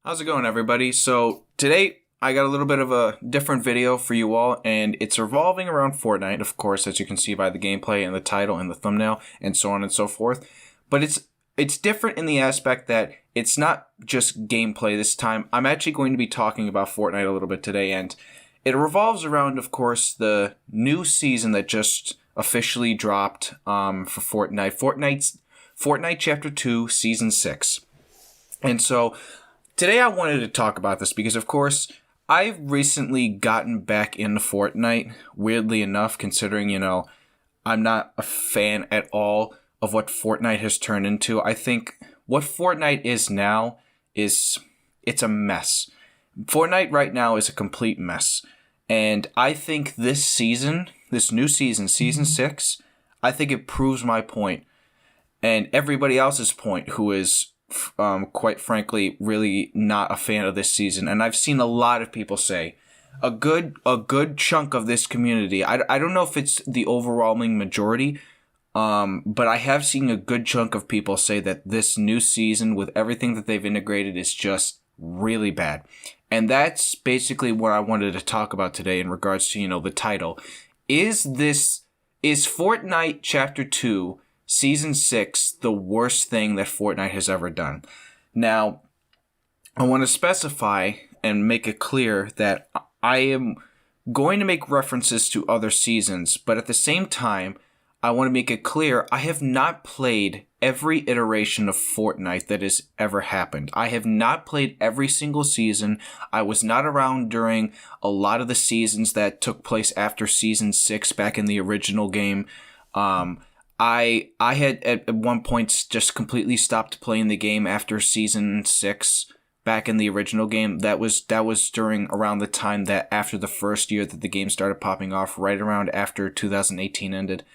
How's it going, everybody? So today I got a little bit of a different video for you all, and it's revolving around Fortnite, of course, as you can see by the gameplay and the title and the thumbnail and so on and so forth. But it's different in the aspect that it's not just gameplay this time. I'm actually going to be talking about Fortnite a little bit today, and it revolves around, of course, the new season that just officially dropped for Fortnite. Fortnite Chapter 2, Season 6. And so today I wanted to talk about this because, of course, I've recently gotten back into Fortnite, weirdly enough, considering, I'm not a fan at all of what Fortnite has turned into. I think what Fortnite is now it's a mess. Fortnite right now is a complete mess. And I think this season, this new season, Season 6, I think it proves my point and everybody else's point who is quite frankly, really not a fan of this season. And I've seen a lot of people say, a good chunk of this community, I don't know if it's the overwhelming majority, but I have seen a good chunk of people say that this new season, with everything that they've integrated, is just really bad. And that's basically what I wanted to talk about today in regards to, the title. Is Fortnite Chapter 2 Season 6, the worst thing that Fortnite has ever done? Now, I want to specify and make it clear that I am going to make references to other seasons, but at the same time, I want to make it clear I have not played every iteration of Fortnite that has ever happened. I have not played every single season. I was not around during a lot of the seasons that took place after Season 6 back in the original game. I had at one point just completely stopped playing the game after Season 6 back in the original game. That was during around the time that after the first year that the game started popping off, right around after 2018 ended.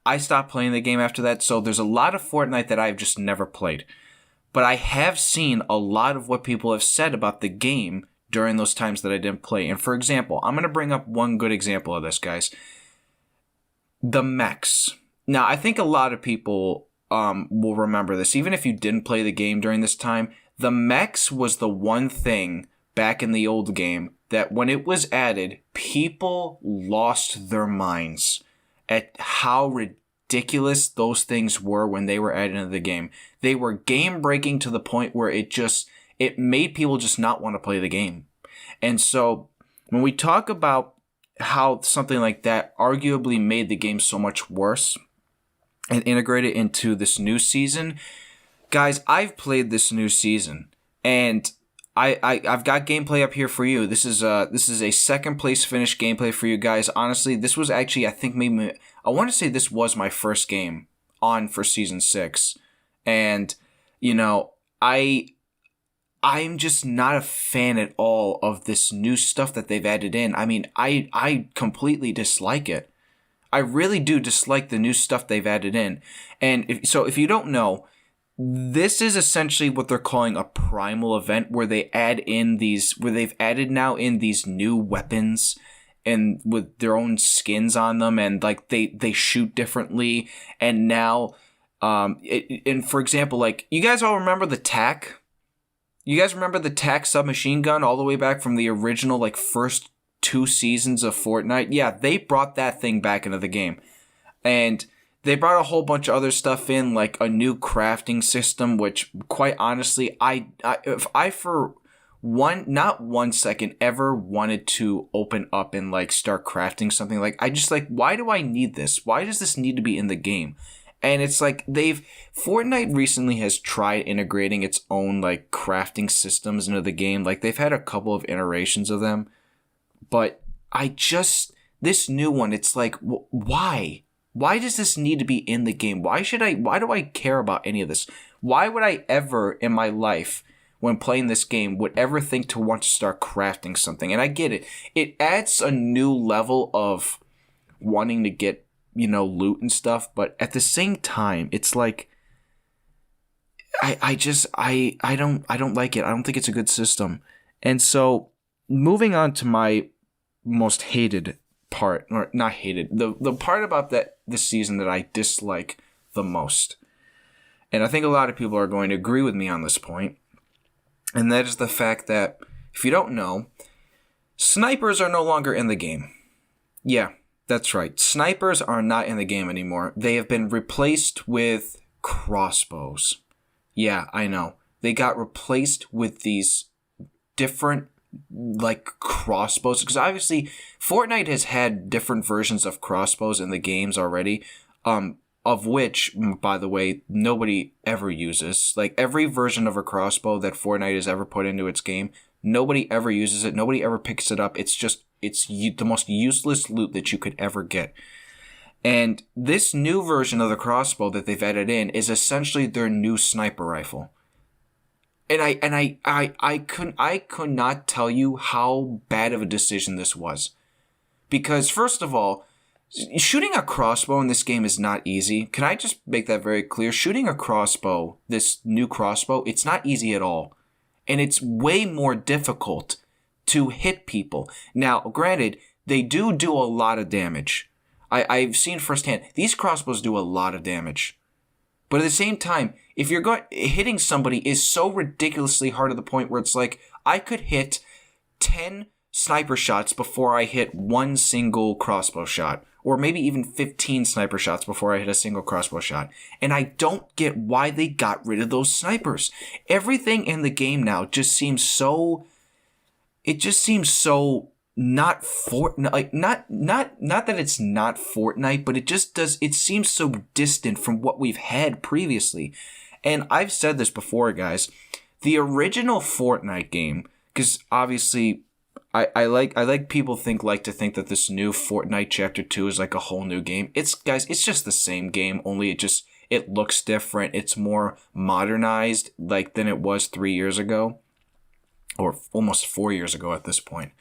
I stopped playing the game after that, so there's a lot of Fortnite that I've just never played. But I have seen a lot of what people have said about the game during those times that I didn't play. And for example, I'm going to bring up one good example of this, guys. The mechs. Now, I think a lot of people will remember this. Even if you didn't play the game during this time, the mechs was the one thing back in the old game that when it was added, people lost their minds at how ridiculous those things were when they were added into the game. They were game-breaking to the point where it made people just not want to play the game. And so when we talk about how something like that arguably made the game so much worse and integrated into this new season, guys, I've played this new season, and I've got gameplay up here for you. This is a second place finish gameplay for you guys. Honestly, this was actually, I want to say this was my first game on for Season 6, and I'm just not a fan at all of this new stuff that they've added in. I mean, I completely dislike it. I really do dislike the new stuff they've added in. And if you don't know, this is essentially what they're calling a primal event, where they've added now in these new weapons and with their own skins on them, and like they shoot differently. And now, and for example, like, you guys all remember the TAC? You guys remember the TAC submachine gun all the way back from the original, like, first 2 seasons of Fortnite? Yeah, they brought that thing back into the game. And they brought a whole bunch of other stuff in, like a new crafting system, which, quite honestly, if I for not 1 second ever wanted to open up and like start crafting something, like, why do I need this? Why does this need to be in the game? And it's like Fortnite recently has tried integrating its own like crafting systems into the game. Like, they've had a couple of iterations of them, but this new one, it's like, why? Why does this need to be in the game? Why do I care about any of this? Why would I ever in my life, when playing this game, would ever think to want to start crafting something? And I get it. It adds a new level of wanting to get, loot and stuff. But at the same time, it's like, I don't like it. I don't think it's a good system. And so moving on to my most hated part, or not hated, the part about this season that I dislike the most, and I think a lot of people are going to agree with me on this point, And that is the fact that, if you don't know, snipers are no longer in the game. Yeah, that's right. Snipers are not in the game anymore. They have been replaced with crossbows. Yeah, I know. They got replaced with these different, like, crossbows. Because obviously, Fortnite has had different versions of crossbows in the games already. Of which, by the way, nobody ever uses. Like, every version of a crossbow that Fortnite has ever put into its game, nobody ever uses it. Nobody ever picks it up. It's the most useless loot that you could ever get. And this new version of the crossbow that they've added in is essentially their new sniper rifle. And I could not tell you how bad of a decision this was. Because, first of all, shooting a crossbow in this game is not easy. Can I just make that very clear? Shooting a crossbow, this new crossbow, it's not easy at all. And it's way more difficult to hit people. Now, granted, they do a lot of damage. I've seen firsthand, these crossbows do a lot of damage. But at the same time, if you're hitting somebody is so ridiculously hard to the point where it's like, I could hit 10 sniper shots before I hit one single crossbow shot. Or maybe even 15 sniper shots before I hit a single crossbow shot. And I don't get why they got rid of those snipers. Everything in the game now just seems so... It just seems so not Fortnite. Like, not that it's not Fortnite, but it just does... It seems so distant from what we've had previously. And I've said this before, guys. The original Fortnite game, because obviously... I like people like to think that this new Fortnite Chapter 2 is like a whole new game. It's just the same game, only it looks different. It's more modernized than it was 3 years ago, or almost 4 years ago at this point.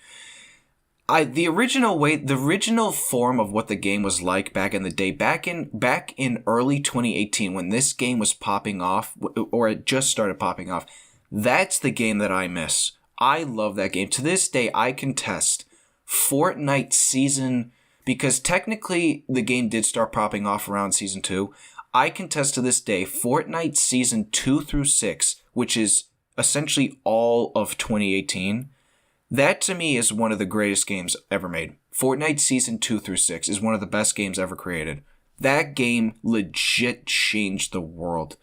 The original form of what the game was like back in the day, back in early 2018 when this game was popping off, or it just started popping off, that's the game that I miss. I love that game. To this day, I contest Fortnite Season... Because technically, the game did start popping off around Season 2. I contest to this day Fortnite Season 2 through 6, which is essentially all of 2018. That, to me, is one of the greatest games ever made. Fortnite Season 2 through 6 is one of the best games ever created. That game legit changed the world.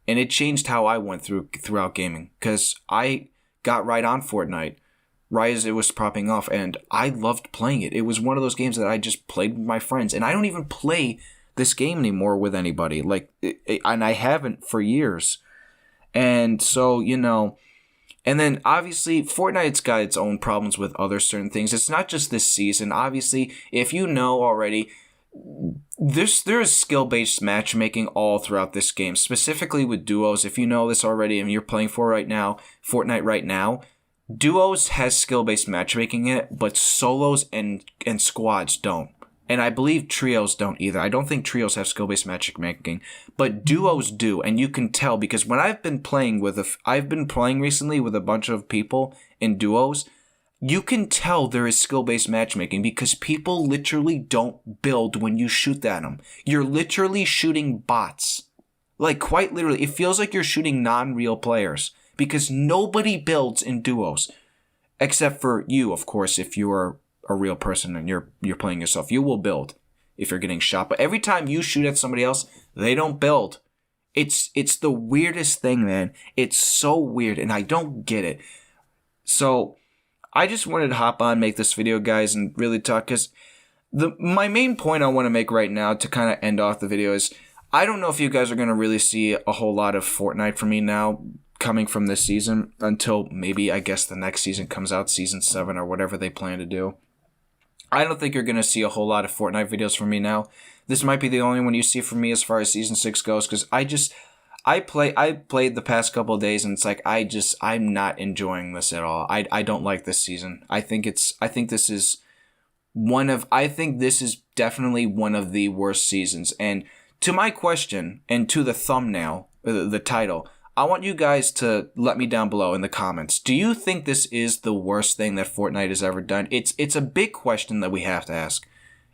And it changed how I went throughout gaming. Because I... got right on Fortnite right as it was popping off, and I loved playing it. It was one of those games that I just played with my friends, and I don't even play this game anymore with anybody, and I haven't for years. And so, and then obviously Fortnite's got its own problems with other certain things. It's not just this season. Obviously, if you know already, there is skill-based matchmaking all throughout this game, specifically with duos. If you know this already and you're playing Fortnite right now, duos has skill-based matchmaking in it, but solos and squads don't. And I believe trios don't either. I don't think trios have skill-based matchmaking, but duos do, and you can tell because when I've been playing recently with a bunch of people in duos. You can tell there is skill-based matchmaking because people literally don't build when you shoot at them. You're literally shooting bots. Quite literally. It feels like you're shooting non-real players because nobody builds in duos. Except for you, of course, if you are a real person and you're playing yourself. You will build if you're getting shot. But every time you shoot at somebody else, they don't build. It's the weirdest thing, man. It's so weird, and I don't get it. So... I just wanted to hop on, make this video, guys, and really talk, because my main point I want to make right now to kind of end off the video is, I don't know if you guys are going to really see a whole lot of Fortnite from me now, coming from this season, until maybe, I guess, the next season comes out, Season 7, or whatever they plan to do. I don't think you're going to see a whole lot of Fortnite videos from me now. This might be the only one you see from me as far as Season 6 goes, because I played the past couple of days and it's like I'm not enjoying this at all. I don't like this season. I think this is definitely one of the worst seasons. And to my question and to the thumbnail, the title, I want you guys to let me down below in the comments. Do you think this is the worst thing that Fortnite has ever done? It's a big question that we have to ask.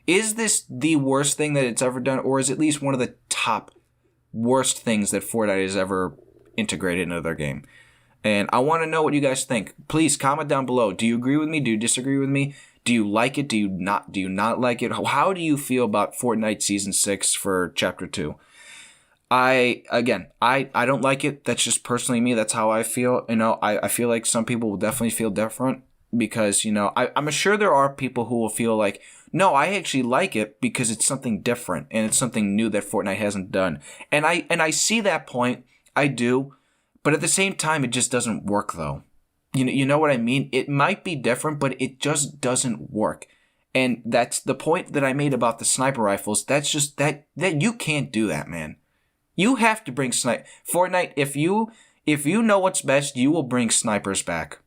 Is this the worst thing that it's ever done, or is it at least one of the top worst things that Fortnite has ever integrated into their game? And I want to know what you guys think. Please comment down below. Do you agree with me? Do you disagree with me? Do you like it? Do you not like it? How do you feel about Fortnite Season 6 for Chapter 2? I don't like it. That's just personally me. That's how I feel. I feel like some people will definitely feel different because, I'm sure there are people who will feel like, no, I actually like it because it's something different and it's something new that Fortnite hasn't done. And I see that point. I do. But at the same time, it just doesn't work though. You know what I mean? It might be different, but it just doesn't work. And that's the point that I made about the sniper rifles. That's just that you can't do that, man. You have to bring Fortnite, if you know what's best, you will bring snipers back.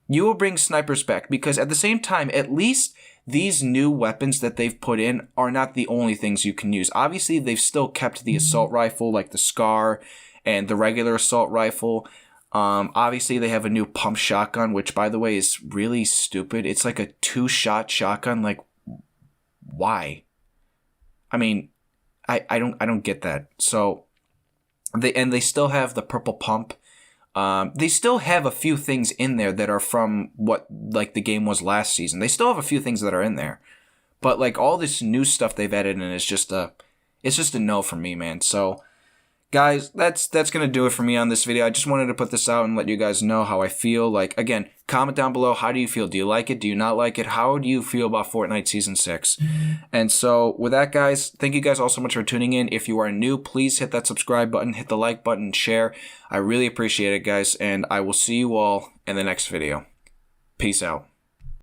You will bring snipers back because at the same time, at least these new weapons that they've put in are not the only things you can use. Obviously, they've still kept the assault rifle like the Scar and the regular assault rifle. Obviously, they have a new pump shotgun, which, by the way, is really stupid. It's like a 2-shot shotgun. Like, why? I mean, I don't get that. So, they still have the purple pump. They still have a few things in there that are from what like the game was last season. They still have a few things that are in there, but like all this new stuff they've added in is just a no for me, man. So, guys, that's gonna do it for me on this video. I just wanted to put this out and let you guys know how I feel. Like, again, comment down below. How do you feel? Do you like it? Do you not like it? How do you feel about Fortnite Season 6? And so, with that, guys, thank you guys all so much for tuning in. If you are new, please hit that subscribe button, hit the like button, share. I really appreciate it, guys, and I will see you all in the next video. Peace out.